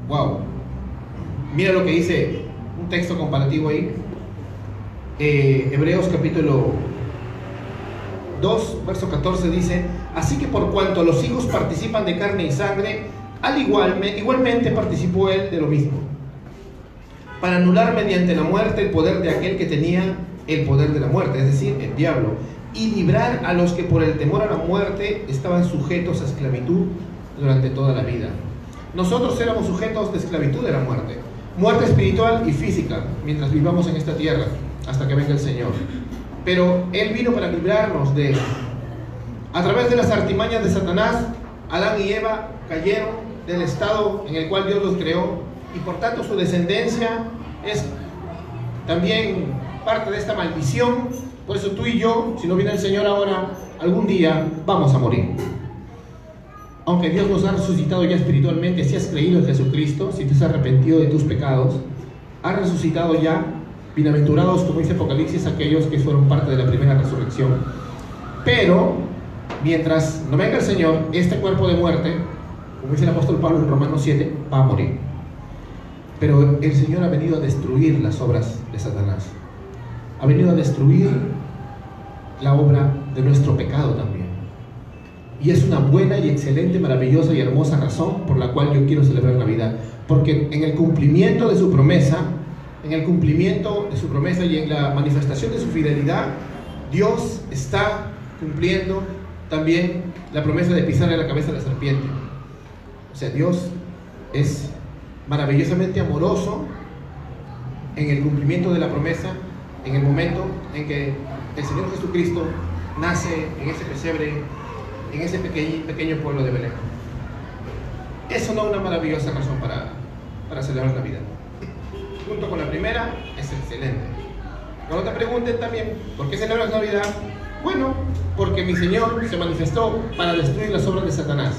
Wow. Mira lo que dice un texto comparativo ahí. Hebreos capítulo 2, verso 14 dice: así que por cuanto los hijos participan de carne y sangre, igualmente participó él de lo mismo, para anular mediante la muerte el poder de aquel que tenía el poder de la muerte, es decir, el diablo, y librar a los que por el temor a la muerte estaban sujetos a esclavitud durante toda la vida. Nosotros éramos sujetos de esclavitud de la muerte, muerte espiritual y física, mientras vivamos en esta tierra, hasta que venga el Señor. Pero Él vino para librarnos de él. A través de las artimañas de Satanás, Adán y Eva cayeron del estado en el cual Dios los creó, y por tanto su descendencia es también parte de esta maldición. Por eso tú y yo, si no viene el Señor ahora, algún día vamos a morir. Aunque Dios nos ha resucitado ya espiritualmente, si has creído en Jesucristo, si te has arrepentido de tus pecados, has resucitado ya. Bienaventurados, como dice Apocalipsis, aquellos que fueron parte de la primera resurrección. Pero mientras no venga el Señor, este cuerpo de muerte, como dice el apóstol Pablo en Romanos 7, va a morir. Pero el Señor ha venido a destruir las obras de Satanás. Ha venido a destruir la obra de nuestro pecado también. Y es una buena y excelente, maravillosa y hermosa razón por la cual yo quiero celebrar Navidad. Porque en el cumplimiento de su promesa, y en la manifestación de su fidelidad, Dios está cumpliendo también la promesa de pisarle la cabeza a la serpiente. O sea, Dios es maravillosamente amoroso en el cumplimiento de la promesa, en el momento en que el Señor Jesucristo nace en ese pesebre, en ese pequeño pueblo de Belén. Eso no es una maravillosa razón para celebrar Navidad. Junto con la primera, es excelente. Cuando te pregunten también, ¿por qué celebras Navidad? Bueno, porque mi Señor se manifestó para destruir las obras de Satanás.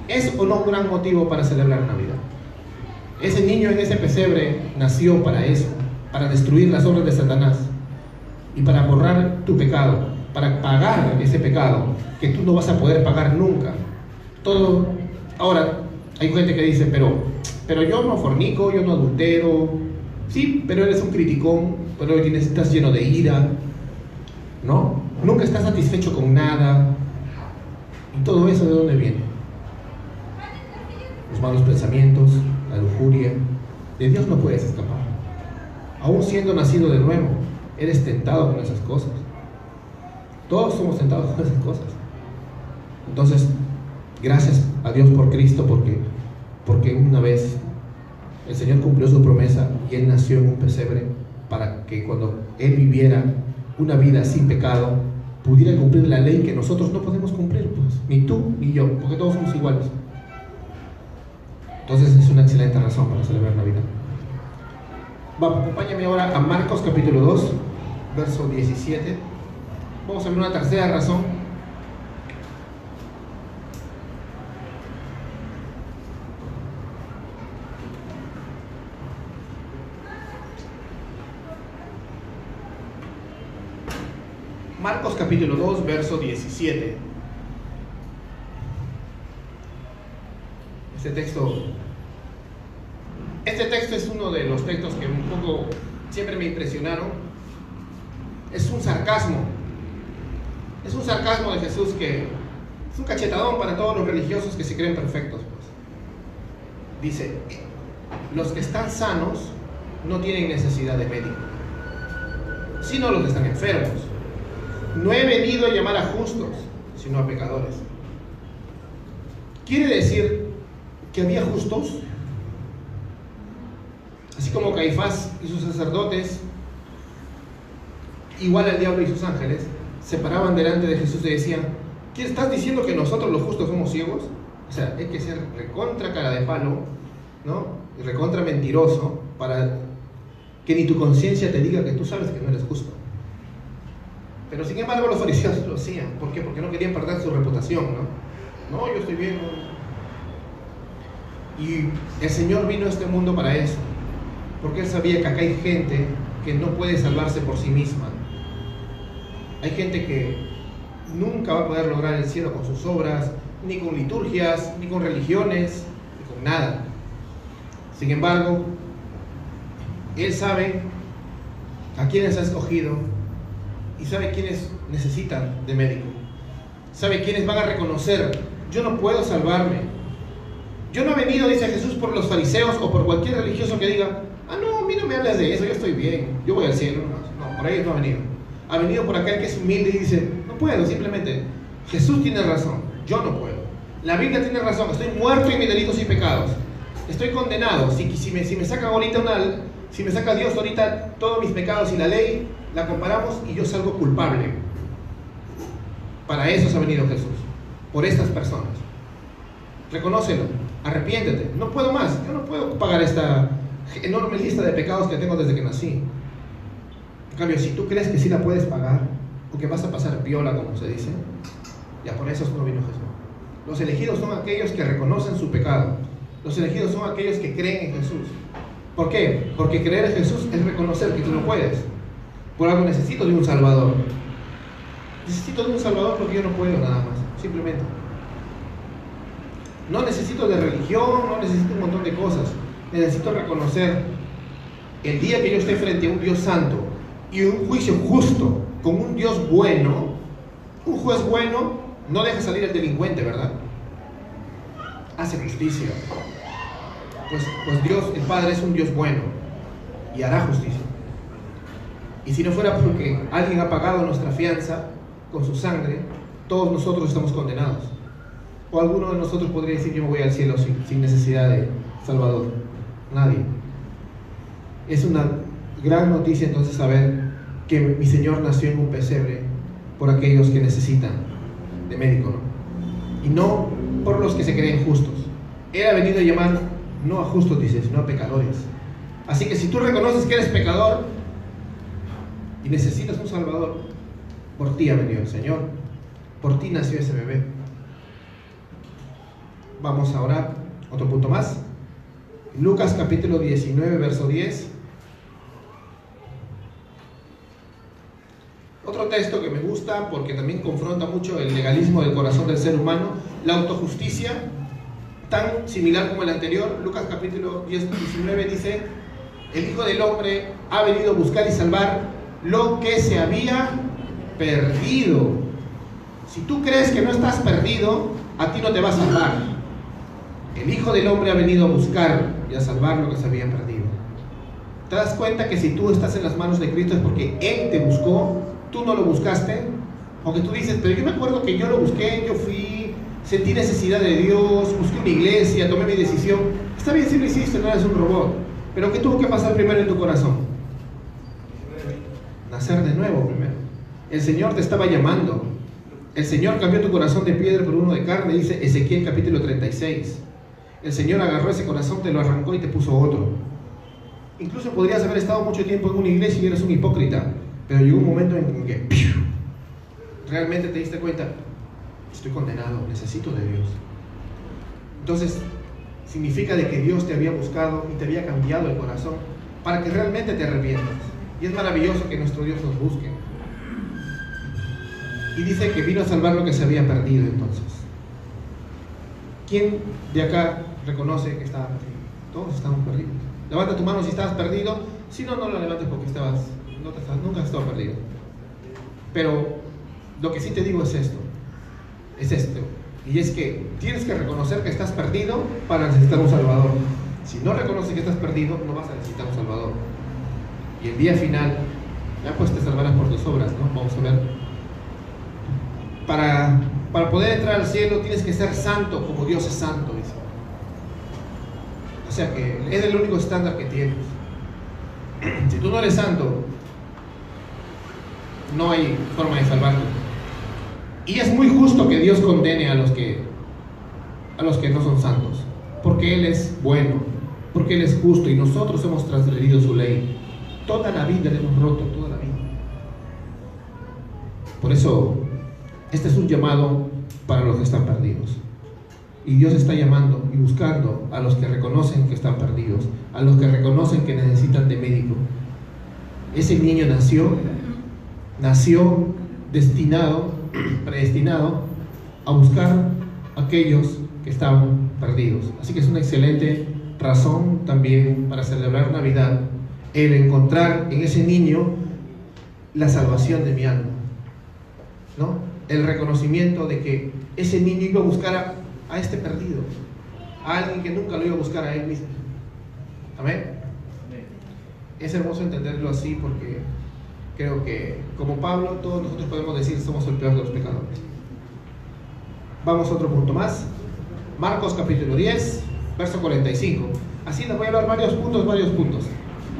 ¿Es o no un gran motivo para celebrar Navidad? Ese niño en ese pesebre nació para eso, para destruir las obras de Satanás y para borrar tu pecado, para pagar ese pecado que tú no vas a poder pagar nunca. Todo. Ahora, hay gente que dice, pero yo no fornico, yo no adultero. Sí, pero eres un criticón, pero estás lleno de ira, ¿no? Nunca estás satisfecho con nada. ¿Y todo eso de dónde viene? Los malos pensamientos, la lujuria. De Dios no puedes escapar. Aún siendo nacido de nuevo, eres tentado con esas cosas. Todos somos tentados con esas cosas. Entonces, gracias a Dios por Cristo, porque una vez el Señor cumplió su promesa y Él nació en un pesebre para que cuando Él viviera una vida sin pecado, pudiera cumplir la ley que nosotros no podemos cumplir, pues, ni tú ni yo, porque todos somos iguales. Entonces es una excelente razón para celebrar Navidad. Vamos, acompáñame ahora a Marcos capítulo 2, verso 17. Vamos a ver una tercera razón. Marcos capítulo 2, verso 17. Este texto es uno de los textos que un poco siempre me impresionaron. Es un sarcasmo. Es un sarcasmo de Jesús que es un cachetadón para todos los religiosos que se creen perfectos, pues. Dice: los que están sanos no tienen necesidad de médico, sino los que están enfermos. No he venido a llamar a justos, sino a pecadores. Quiere decir que había justos, así como Caifás y sus sacerdotes, igual al diablo y sus ángeles, se paraban delante de Jesús y decían: ¿qué estás diciendo, que nosotros los justos somos ciegos? O sea, hay que ser recontra cara de palo, ¿no? Y recontra mentiroso para que ni tu conciencia te diga que tú sabes que no eres justo. Pero sin embargo los fariseos lo hacían. ¿Por qué? Porque no querían perder su reputación, ¿no? No, yo estoy bien. Y el Señor vino a este mundo para eso, porque Él sabía que acá hay gente que no puede salvarse por sí misma. Hay gente que nunca va a poder lograr el cielo con sus obras, ni con liturgias, ni con religiones, ni con nada. Sin embargo, Él sabe a quiénes ha escogido y sabe quiénes necesitan de médico. Sabe quiénes van a reconocer: yo no puedo salvarme. Yo no he venido, dice Jesús, por los fariseos o por cualquier religioso que diga: ah, no, a mí no me hablas de eso, yo estoy bien, yo voy al cielo nomás. No, por ahí no ha venido. Ha venido por aquel que es humilde y dice: no puedo, simplemente. Jesús tiene razón, yo no puedo. La Biblia tiene razón, estoy muerto en mis delitos y pecados. Estoy condenado. Si me saca ahorita si me saca Dios ahorita todos mis pecados y la ley, la comparamos y yo salgo culpable. Para eso ha venido Jesús, por estas personas. Reconócelo, arrepiéntete. No puedo más, yo no puedo pagar esta enorme lista de pecados que tengo desde que nací. En cambio, si tú crees que sí la puedes pagar, o que vas a pasar piola, como se dice, ya por eso no vino Jesús. Los elegidos son aquellos que reconocen su pecado. Los elegidos son aquellos que creen en Jesús. ¿Por qué? Porque creer en Jesús es reconocer que tú no puedes. Por algo necesito de un Salvador. Necesito de un Salvador porque yo no puedo nada más, simplemente. No necesito de religión, no necesito un montón de cosas. Necesito reconocer el día que yo esté frente a un Dios santo y un juicio justo con un Dios bueno. Un juez bueno no deja salir al delincuente, ¿verdad? Hace justicia. Pues Dios, el Padre, es un Dios bueno y hará justicia. Y si no fuera porque alguien ha pagado nuestra fianza con su sangre, todos nosotros estamos condenados. O alguno de nosotros podría decir: yo me voy al cielo sin necesidad de Salvador. Nadie. Es una gran noticia entonces saber que mi Señor nació en un pesebre por aquellos que necesitan de médico, ¿no? Y no por los que se creen justos. Él ha venido a llamar no a justos, dice, sino a pecadores. Así que si tú reconoces que eres pecador y necesitas un Salvador, por ti ha venido el Señor, por ti nació ese bebé. Vamos a orar. Otro punto más. Lucas capítulo 19, verso 10. Otro texto que me gusta porque también confronta mucho el legalismo del corazón del ser humano, la autojusticia, tan similar como el anterior. Lucas capítulo 19 dice: el Hijo del Hombre ha venido a buscar y salvar lo que se había perdido. Si tú crees que no estás perdido, a ti no te va a salvar. El Hijo del Hombre ha venido a buscar y a salvar lo que se había perdido. ¿Te das cuenta que si tú estás en las manos de Cristo es porque Él te buscó? Tú no lo buscaste. Aunque tú dices: pero yo me acuerdo que yo lo busqué, yo fui, sentí necesidad de Dios, busqué una iglesia, tomé mi decisión. Está bien si lo hiciste, no eres un robot. Pero ¿qué tuvo que pasar primero en tu corazón? Nacer de nuevo primero. El Señor te estaba llamando. El Señor cambió tu corazón de piedra por uno de carne, dice Ezequiel capítulo 36. El Señor agarró ese corazón, te lo arrancó y te puso otro. Incluso podrías haber estado mucho tiempo en una iglesia y eres un hipócrita, pero llegó un momento en que realmente te diste cuenta: estoy condenado, necesito de Dios. Entonces significa de que Dios te había buscado y te había cambiado el corazón para que realmente te arrepientas. Y es maravilloso que nuestro Dios nos busque. Y dice que vino a salvar lo que se había perdido. Entonces, ¿quién de acá reconoce que estaba perdido? Todos estamos perdidos. Levanta tu mano si estabas perdido. Si no, no lo levantes porque nunca has estado perdido. Pero lo que sí te digo es esto. Y es que tienes que reconocer que estás perdido para necesitar un Salvador. Si no reconoces que estás perdido, no vas a necesitar un Salvador. Y el día final, ya pues te salvarás por tus obras, ¿no? Vamos a ver. Para poder entrar al cielo tienes que ser santo como Dios es santo, dice. O sea que es el único estándar que tienes. Si tú no eres santo, no hay forma de salvarte. Y es muy justo que Dios condene a los que no son santos, porque Él es bueno, porque Él es justo y nosotros hemos transgredido su ley. Toda la vida le hemos roto, toda la vida. Por eso, este es un llamado para los que están perdidos. Y Dios está llamando y buscando a los que reconocen que están perdidos, a los que reconocen que necesitan de médico. Ese niño nació predestinado a buscar a aquellos que estaban perdidos. Así que es una excelente razón también para celebrar Navidad el encontrar en ese niño la salvación de mi alma, ¿no? El reconocimiento de que ese niño iba a buscar a este perdido, a alguien que nunca lo iba a buscar a él mismo. Amén. Es hermoso entenderlo así, porque creo que, como Pablo, todos nosotros podemos decir somos el peor de los pecadores. Vamos a otro punto más. Marcos capítulo 10, verso 45. Así les voy a hablar varios puntos.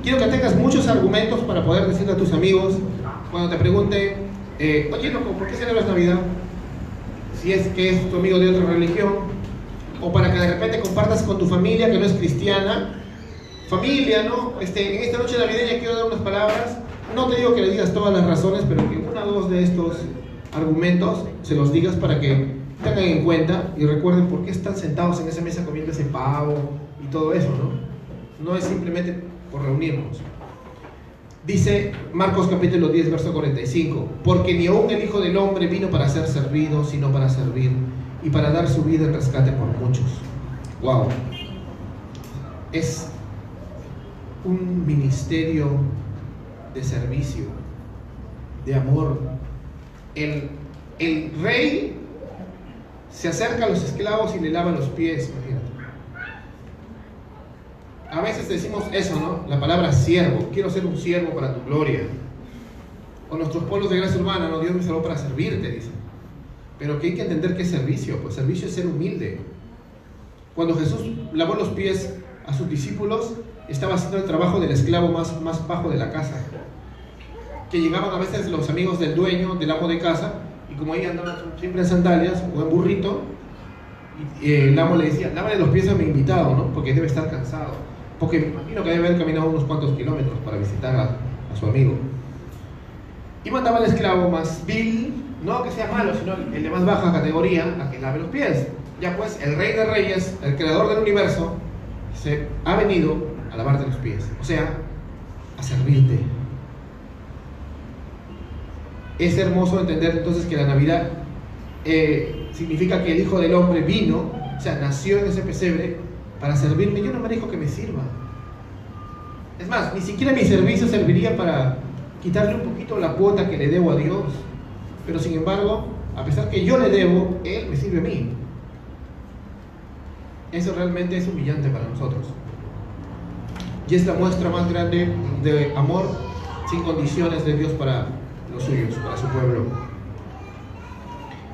Quiero que tengas muchos argumentos para poder decirle a tus amigos cuando te pregunten, oye loco, ¿por qué celebras Navidad? Si es que es tu amigo de otra religión, o para que de repente compartas con tu familia que no es cristiana. Familia, ¿no? En esta noche navideña quiero dar unas palabras. No te digo que le digas todas las razones, pero que una o dos de estos argumentos se los digas para que tengan en cuenta y recuerden por qué están sentados en esa mesa comiendo ese pavo y todo eso, ¿no? No es simplemente por reunirnos. Dice Marcos capítulo 10, verso 45: porque ni aun el Hijo del Hombre vino para ser servido, sino para servir y para dar su vida en rescate por muchos. Wow. Es un ministerio de servicio, de amor. El rey se acerca a los esclavos y le lava los pies, imagínate. A veces decimos eso, ¿no? La palabra siervo. Quiero ser un siervo para tu gloria. O nuestros pueblos de gracia urbana, ¿no? Dios me salvó para servirte, dicen. Pero que hay que entender qué es servicio. Pues servicio es ser humilde. Cuando Jesús lavó los pies a sus discípulos, estaba haciendo el trabajo del esclavo más bajo de la casa. Que llegaban a veces los amigos del dueño, del amo de casa, y como ahí andaban siempre en sandalias o en burrito, y el amo le decía, lávale los pies a mi invitado, ¿no? Porque debe estar cansado. Porque me imagino que debe haber caminado unos cuantos kilómetros para visitar a su amigo. Y mandaba al esclavo más vil, no que sea malo, sino el de más baja categoría, a que lave los pies. Ya pues, el Rey de Reyes, el creador del universo, se ha venido a lavarte los pies, o sea, a servirte. Es hermoso entender entonces que la Navidad significa que el Hijo del Hombre vino, o sea, nació en ese pesebre para servirme. Yo no me dijo que me sirva. Es más, ni siquiera mi servicio serviría para quitarle un poquito la cuota que le debo a Dios. Pero sin embargo, a pesar que yo le debo, Él me sirve a mí. Eso realmente es humillante para nosotros. Y es la muestra más grande de amor sin condiciones de Dios para los suyos, para su pueblo.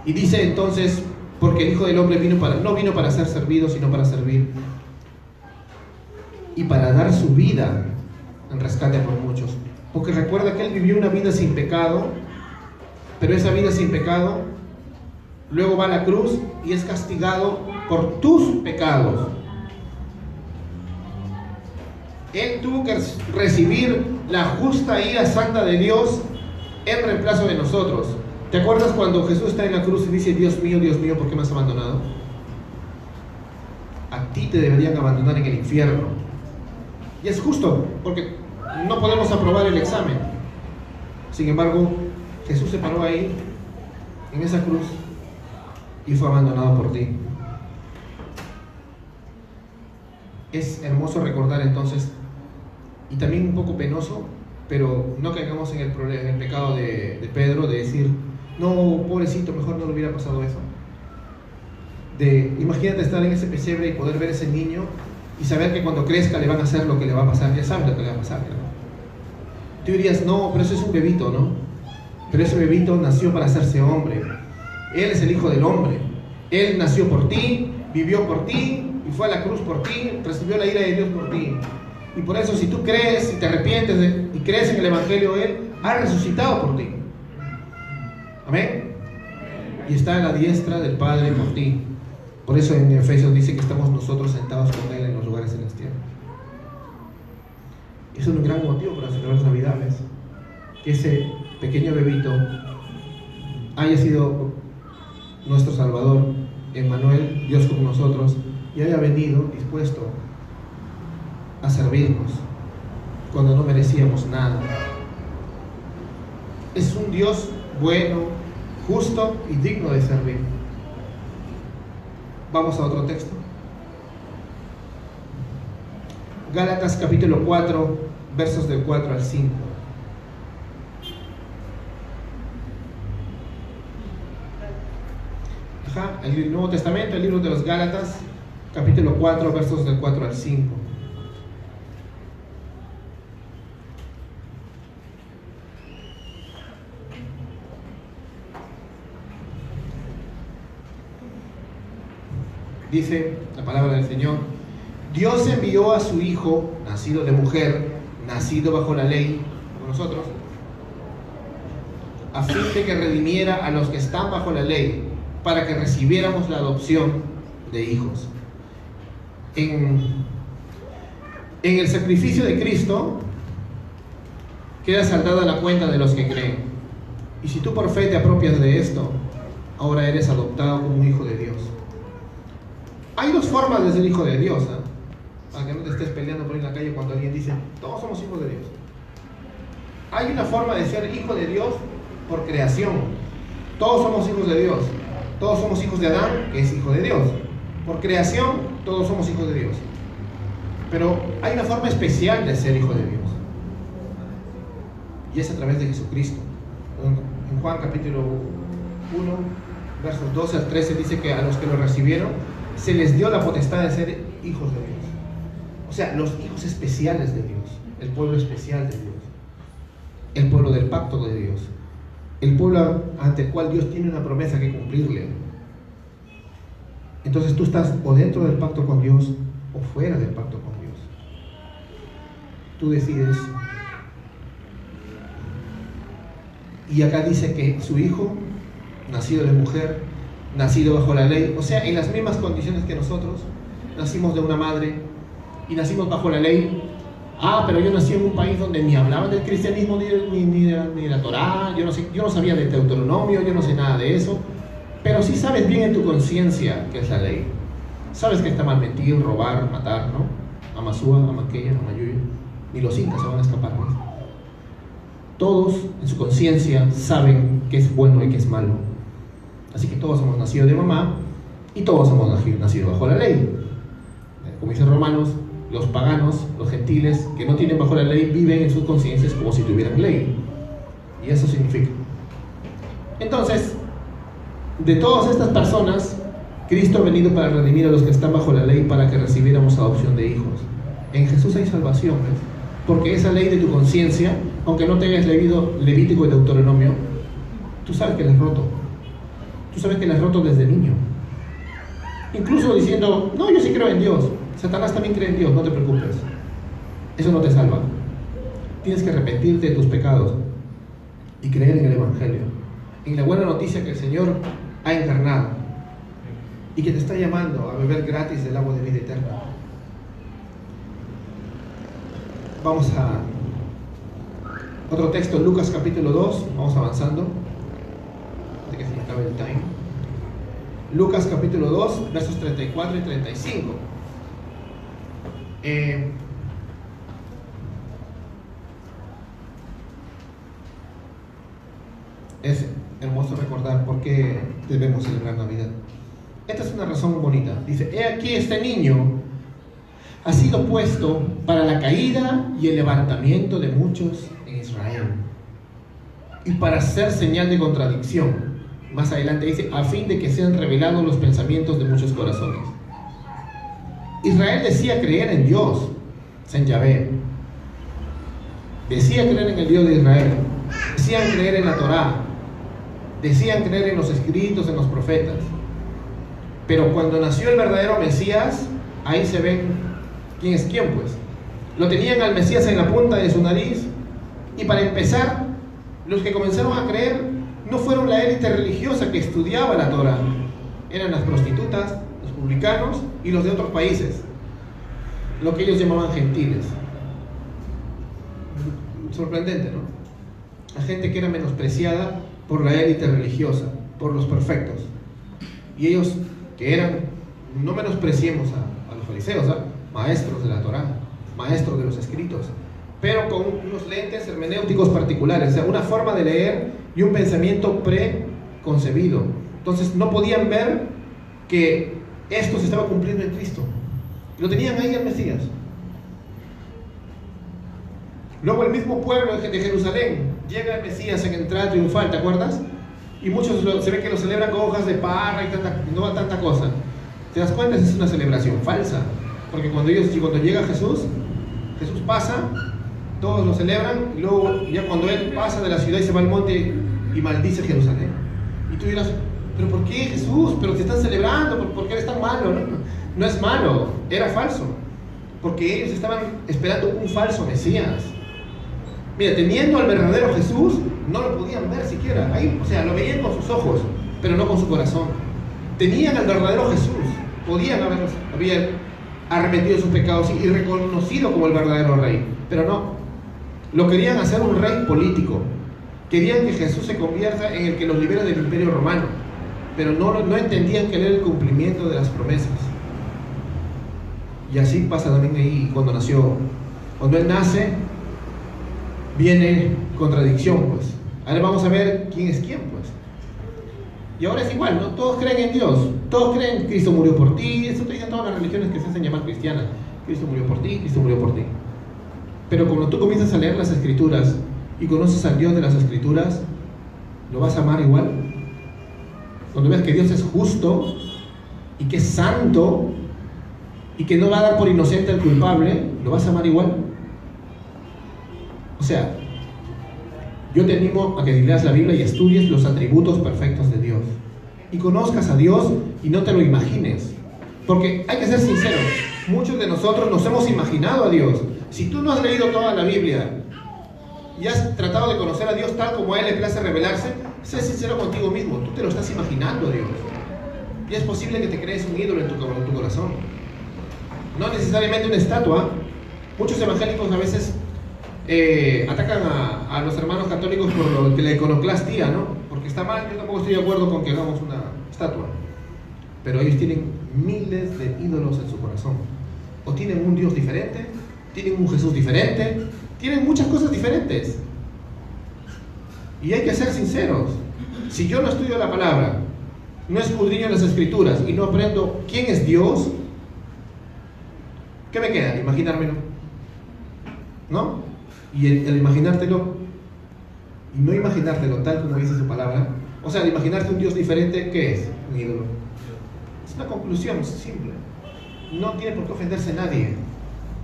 Y dice entonces, porque el Hijo del Hombre no vino para ser servido, sino para servir y para dar su vida en rescate por muchos. Porque recuerda que Él vivió una vida sin pecado, pero esa vida sin pecado luego va a la cruz y es castigado por tus pecados. Él tuvo que recibir la justa ira santa de Dios en reemplazo de nosotros. ¿Te acuerdas cuando Jesús está en la cruz y dice, Dios mío, ¿por qué me has abandonado? A ti te deberían abandonar en el infierno. Y es justo, porque no podemos aprobar el examen. Sin embargo, Jesús se paró ahí, en esa cruz, y fue abandonado por ti. Es hermoso recordar entonces, y también un poco penoso, pero no caigamos en el pecado de Pedro, de decir, no, pobrecito, mejor no le hubiera pasado eso. Imagínate estar en ese pesebre y poder ver a ese niño y saber que cuando crezca le van a hacer lo que le va a pasar. Ya sabes lo que le va a pasar, ¿no? Tú dirías, no, pero eso es un bebito, ¿no? Pero ese bebito nació para hacerse hombre. Él es el Hijo del Hombre. Él nació por ti, vivió por ti, y fue a la cruz por ti, recibió la ira de Dios por ti. Y por eso, si tú crees y te arrepientes y crees en el Evangelio, Él ha resucitado por ti. Amén. Y está a la diestra del Padre por ti. Por eso en Efesios dice que estamos nosotros sentados con Él en los lugares celestiales. Eso es un gran motivo para celebrar las Navidades. Que ese pequeño bebito haya sido nuestro Salvador, Emmanuel, Dios con nosotros, y haya venido dispuesto a servirnos cuando no merecíamos nada. Es un Dios bueno, justo y digno de servir. Vamos a otro texto. Gálatas capítulo 4, versos del 4 al 5. El Nuevo Testamento, el libro de los Gálatas, capítulo 4, versos del 4 al 5. Dice la palabra del Señor: Dios envió a su Hijo, nacido de mujer, nacido bajo la ley, como nosotros, a fin de que redimiera a los que están bajo la ley, para que recibiéramos la adopción de hijos. En el sacrificio de Cristo queda saldada la cuenta de los que creen. Y si tú por fe te apropias de esto, ahora eres adoptado como un hijo de Dios. Hay dos formas de ser hijo de Dios, ¿eh? Para que no te estés peleando por ahí en la calle cuando alguien dice, todos somos hijos de Dios. Hay una forma de ser hijo de Dios por creación. Todos somos hijos de Dios. Todos somos hijos de Adán, que es hijo de Dios. Por creación, todos somos hijos de Dios. Pero hay una forma especial de ser hijo de Dios. Y es a través de Jesucristo. En Juan capítulo 1, versos 12 al 13, dice que a los que lo recibieron se les dio la potestad de ser hijos de Dios. O sea, los hijos especiales de Dios. El pueblo especial de Dios. El pueblo del pacto de Dios. El pueblo ante el cual Dios tiene una promesa que cumplirle. Entonces tú estás o dentro del pacto con Dios o fuera del pacto con Dios. Tú decides. Y acá dice que su hijo, nacido de mujer, nacido bajo la ley, o sea, en las mismas condiciones que nosotros, nacimos de una madre y nacimos bajo la ley. Pero yo nací en un país donde ni hablaban del cristianismo ni de la Torá, yo no sabía del Deuteronomio, yo no sé nada de eso, pero sí sabes bien en tu conciencia qué es la ley. Sabes que está mal mentir, robar, matar, ¿no? Amasúa, Amaqueya, Amayuya, ni los incas se van a escapar, ¿no? Todos en su conciencia saben qué es bueno y qué es malo. Así que todos hemos nacido de mamá y todos hemos nacido bajo la ley. Como dicen Romanos, los paganos, los gentiles que no tienen bajo la ley viven en sus conciencias como si tuvieran ley. Y eso significa. Entonces, de todas estas personas, Cristo ha venido para redimir a los que están bajo la ley para que recibiéramos adopción de hijos. En Jesús hay salvación, ¿ves? Porque esa ley de tu conciencia, aunque no te hayas leído Levítico y Deuteronomio, tú sabes que la has roto. Tú sabes que la has roto desde niño. Incluso diciendo, no, yo sí creo en Dios. Satanás también cree en Dios, no te preocupes. Eso no te salva. Tienes que arrepentirte de tus pecados y creer en el Evangelio, en la buena noticia que el Señor ha encarnado y que te está llamando a beber gratis del agua de vida eterna. Vamos a otro texto, Lucas capítulo 2, vamos avanzando antes que se me acabe el time. Lucas capítulo 2, versos 34 y 35. Es hermoso recordar por qué debemos celebrar Navidad. Esta es una razón bonita. Dice, he aquí este niño ha sido puesto para la caída y el levantamiento de muchos en Israel, y para ser señal de contradicción. Más adelante dice, a fin de que sean revelados los pensamientos de muchos corazones. Israel decía creer en Dios, en Yahvé. Decía creer en el Dios de Israel. Decían creer en la Torá. Decían creer en los escritos, en los profetas. Pero cuando nació el verdadero Mesías, ahí se ven quién es quién, pues. Lo tenían al Mesías en la punta de su nariz. Y para empezar, los que comenzaron a creer no fueron la élite religiosa que estudiaba la Torá. Eran las prostitutas, los publicanos y los de otros países, lo que ellos llamaban gentiles. Sorprendente, ¿no? La gente que era menospreciada por la élite religiosa, por los perfectos. Y ellos que eran, no menospreciemos a los fariseos, maestros de la Torá, maestros de los escritos, pero con unos lentes hermenéuticos particulares, o sea, una forma de leer y un pensamiento preconcebido. Entonces no podían ver que esto se estaba cumpliendo en Cristo. Lo tenían ahí al Mesías. Luego el mismo pueblo de Jerusalén, llega el Mesías en entrada triunfal, ¿te acuerdas? Y muchos se ve que lo celebran con hojas de parra y tanta cosa. ¿Te das cuenta? Esa es una celebración falsa. Porque cuando llega Jesús pasa, todos lo celebran, y luego ya cuando Él pasa de la ciudad y se va al monte y maldice Jerusalén. Y tú dirás, ¿pero por qué Jesús? ¿Pero te están celebrando? ¿Por qué eres tan malo? No es malo, era falso. Porque ellos estaban esperando un falso Mesías. Mira, teniendo al verdadero Jesús, no lo podían ver siquiera. Ahí, o sea, lo veían con sus ojos, pero no con su corazón. Tenían al verdadero Jesús, podían haber arrepentido de sus pecados y reconocido como el verdadero rey, pero no. Lo querían hacer un rey político. Querían que Jesús se convierta en el que los libera del imperio romano, pero no entendían que él era el cumplimiento de las promesas. Y así pasa también ahí cuando él nace, viene contradicción, pues. Ahora vamos a ver quién es quién, pues. Y ahora es igual, ¿no? Todos creen en Dios, todos creen que Cristo murió por ti. Eso te dicen todas las religiones que se hacen llamar cristianas. Cristo murió por ti, Cristo murió por ti. Pero cuando tú comienzas a leer las Escrituras y conoces al Dios de las Escrituras, ¿lo vas a amar igual? Cuando ves que Dios es justo y que es santo y que no va a dar por inocente al culpable, ¿lo vas a amar igual? O sea, yo te animo a que leas la Biblia y estudies los atributos perfectos de Dios y conozcas a Dios y no te lo imagines, porque hay que ser sinceros, muchos de nosotros nos hemos imaginado a Dios. Si tú no has leído toda la Biblia y has tratado de conocer a Dios tal como a Él le place revelarse, sé sincero contigo mismo, tú te lo estás imaginando a Dios, y es posible que te crees un ídolo en tu corazón, no necesariamente una estatua. Muchos evangélicos a veces atacan a los hermanos católicos por lo que la iconoclastía, ¿no? Porque está mal. Yo tampoco estoy de acuerdo con que hagamos una estatua, pero ellos tienen miles de ídolos en su corazón, o tienen un Dios diferente, tienen un Jesús diferente, tienen muchas cosas diferentes. Y hay que ser sinceros. Si yo no estudio la palabra, no escudriño las Escrituras y no aprendo quién es Dios, ¿qué me queda? Imaginármelo, ¿no? Y el imaginártelo y no imaginártelo tal como dice su palabra, o sea, el imaginarte un Dios diferente, ¿qué es? Un ídolo. Es una conclusión simple. No tiene por qué ofenderse nadie.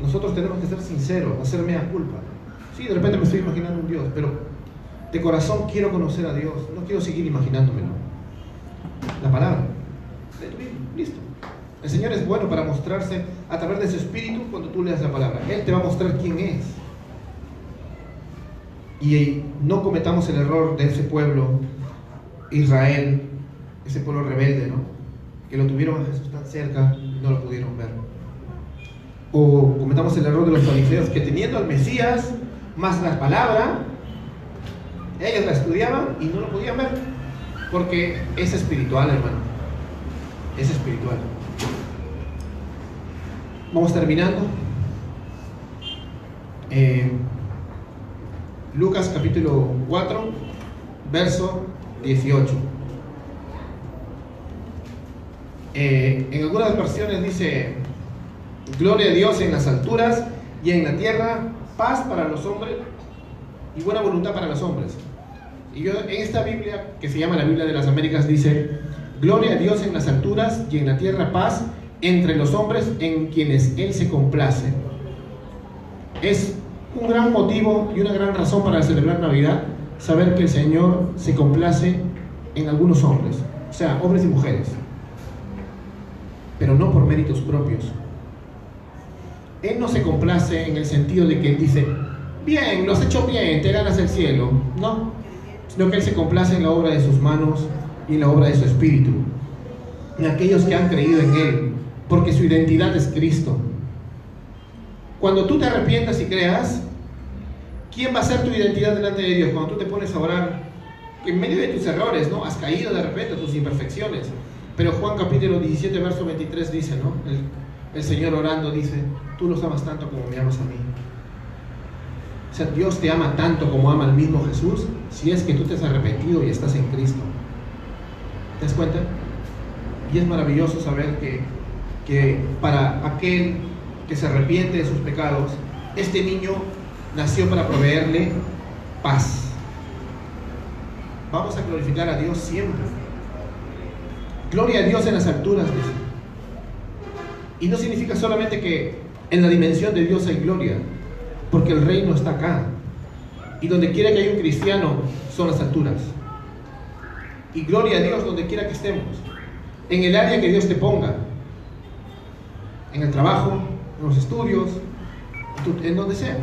Nosotros tenemos que ser sinceros, hacer mea culpa. Sí, de repente me estoy imaginando un Dios, pero de corazón quiero conocer a Dios, no quiero seguir imaginándomelo. La palabra, listo. El Señor es bueno para mostrarse a través de su espíritu cuando tú leas la palabra. Él te va a mostrar quién es. Y no cometamos el error de ese pueblo, Israel, ese pueblo rebelde, ¿no? Que lo tuvieron a Jesús tan cerca y no lo pudieron ver. O cometamos el error de los fariseos, que teniendo al Mesías más la palabra, ellos la estudiaban y no lo podían ver, porque es espiritual, hermano, es espiritual. Vamos terminando. Lucas capítulo 4, verso 18. En algunas versiones dice: gloria a Dios en las alturas y en la tierra paz para los hombres y buena voluntad para los hombres. Y yo en esta Biblia, que se llama la Biblia de las Américas, dice: gloria a Dios en las alturas y en la tierra paz entre los hombres en quienes Él se complace. Es un gran motivo y una gran razón para celebrar Navidad, saber que el Señor se complace en algunos hombres, o sea, hombres y mujeres, pero no por méritos propios. Él no se complace en el sentido de que Él dice: bien, lo has hecho bien, te ganas el cielo. No, sino que Él se complace en la obra de sus manos y en la obra de su espíritu, en aquellos que han creído en Él, porque su identidad es Cristo. Cuando tú te arrepientas y creas, ¿quién va a ser tu identidad delante de Dios? Cuando tú te pones a orar, en medio de tus errores, ¿no? Has caído de repente, tus imperfecciones. Pero Juan capítulo 17, verso 23 dice, ¿no? El Señor orando dice: tú los amas tanto como me amas a mí. O sea, Dios te ama tanto como ama al mismo Jesús, si es que tú te has arrepentido y estás en Cristo. ¿Te das cuenta? Y es maravilloso saber que para aquel que se arrepiente de sus pecados, este niño nació para proveerle paz. Vamos a glorificar a Dios siempre. Gloria a Dios en las alturas, dice. Y no significa solamente que en la dimensión de Dios hay gloria, porque el reino está acá. Y donde quiera que haya un cristiano son las alturas. Y gloria a Dios donde quiera que estemos. En el área que Dios te ponga. En el trabajo, en los estudios, en donde sea.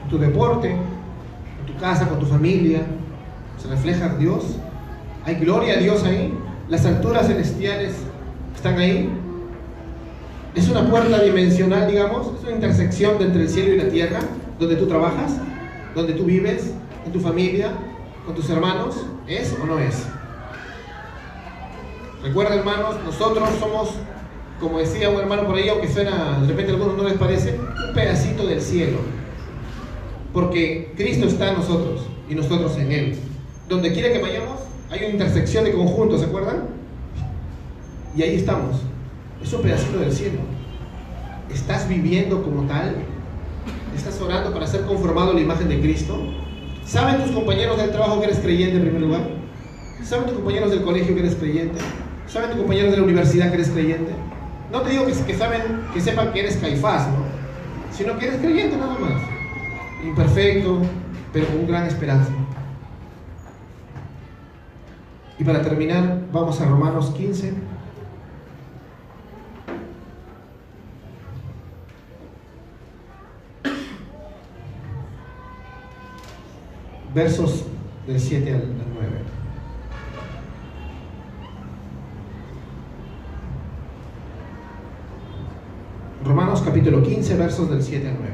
En tu deporte, en tu casa, con tu familia. Se refleja Dios. Hay gloria a Dios ahí. Las alturas celestiales están ahí. Es una puerta dimensional, digamos. Es una intersección entre el cielo y la tierra. Donde tú trabajas, donde tú vives, en tu familia, con tus hermanos. ¿Es o no es? Recuerda, hermanos, nosotros somos, como decía un hermano por ahí, aunque suena, de repente a algunos no les parece, un pedacito del cielo. Porque Cristo está en nosotros y nosotros en Él. Donde quiera que vayamos, hay una intersección de conjuntos, ¿se acuerdan? Y ahí estamos. Es un pedacito del cielo. ¿Estás viviendo como tal? ¿Estás orando para ser conformado a la imagen de Cristo? ¿Saben tus compañeros del trabajo que eres creyente en primer lugar? ¿Saben tus compañeros del colegio que eres creyente? ¿Saben tus compañeros de la universidad que eres creyente? No te digo que sepan que eres Caifás, ¿no? Sino que eres creyente nada más. Imperfecto, pero con gran esperanza. Y para terminar, vamos a Romanos 15. Versos del 7 al 9. Romanos capítulo 15, versos del 7 al 9.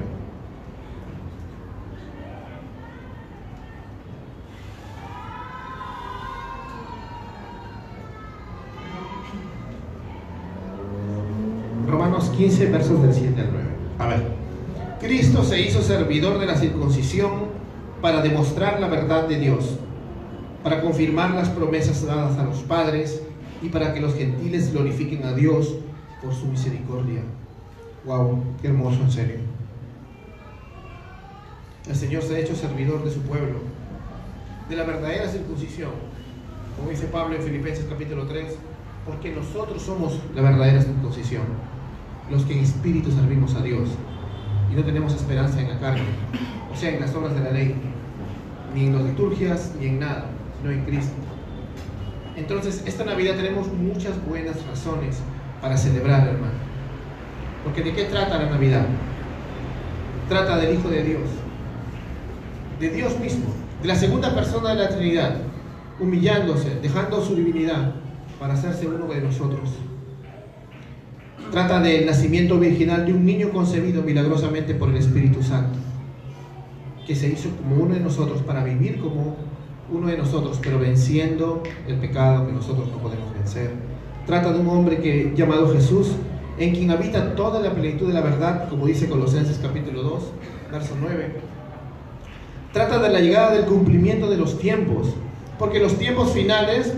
Romanos 15, versos del 7 al 9. A ver. Cristo se hizo servidor de la circuncisión para demostrar la verdad de Dios, para confirmar las promesas dadas a los padres y para que los gentiles glorifiquen a Dios por su misericordia. Wow, qué hermoso, en serio. El Señor se ha hecho servidor de su pueblo, de la verdadera circuncisión, como dice Pablo en Filipenses capítulo 3, porque nosotros somos la verdadera circuncisión, los que en espíritu servimos a Dios y no tenemos esperanza en la carne, o sea, en las obras de la ley, ni en las liturgias, ni en nada, sino en Cristo. Entonces, esta Navidad tenemos muchas buenas razones para celebrar, hermano. Porque ¿de qué trata la Navidad? Trata del Hijo de Dios mismo, de la segunda persona de la Trinidad, humillándose, dejando su divinidad para hacerse uno de nosotros. Trata del nacimiento virginal de un niño concebido milagrosamente por el Espíritu Santo, que se hizo como uno de nosotros para vivir como uno de nosotros, pero venciendo el pecado que nosotros no podemos vencer. Trata de un hombre llamado Jesús, en quien habita toda la plenitud de la verdad, como dice Colosenses capítulo 2, verso 9. Trata de la llegada del cumplimiento de los tiempos, porque los tiempos finales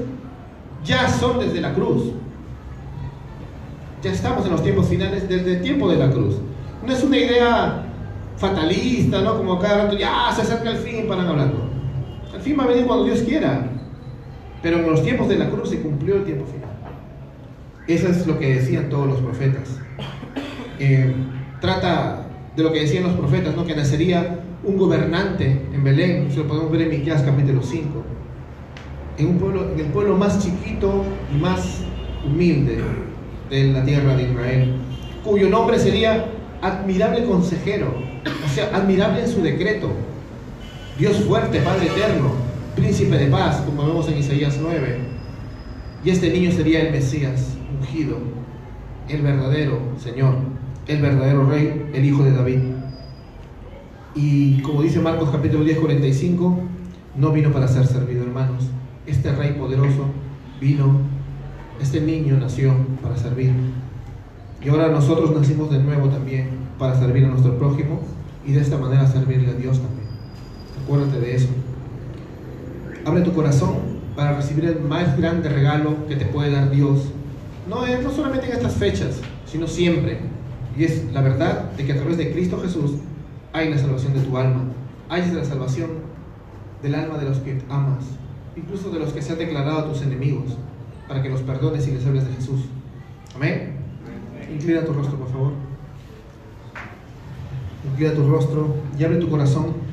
ya son desde la cruz. Ya estamos en los tiempos finales desde el tiempo de la cruz. No es una idea fatalista, ¿no? Como cada rato, ya se acerca el fin, paran hablando. El fin va a venir cuando Dios quiera. Pero en los tiempos de la cruz se cumplió el tiempo final. Eso es lo que decían todos los profetas. Trata de lo que decían los profetas, ¿no? Que nacería un gobernante en Belén. Eso lo podemos ver en Miqueas capítulo 5. En el pueblo más chiquito y más humilde de la tierra de Israel, cuyo nombre sería admirable consejero, o sea, admirable en su decreto, Dios fuerte, Padre eterno, príncipe de paz, como vemos en Isaías 9. Y este niño sería el Mesías ungido, el verdadero Señor, el verdadero Rey, el Hijo de David. Y como dice Marcos capítulo 10, 45, no vino para ser servido, hermanos. Este Rey poderoso vino, este niño nació para servir. Y ahora nosotros nacimos de nuevo también para servir a nuestro prójimo y de esta manera servirle a Dios también. Acuérdate de eso. Abre tu corazón para recibir el más grande regalo que te puede dar Dios. No solamente en estas fechas, sino siempre. Y es la verdad de que a través de Cristo Jesús hay la salvación de tu alma, hay la salvación del alma de los que amas, incluso de los que se han declarado tus enemigos, para que los perdones y les hables de Jesús. Amén. Inclina tu rostro, por favor. Inclina tu rostro y abre tu corazón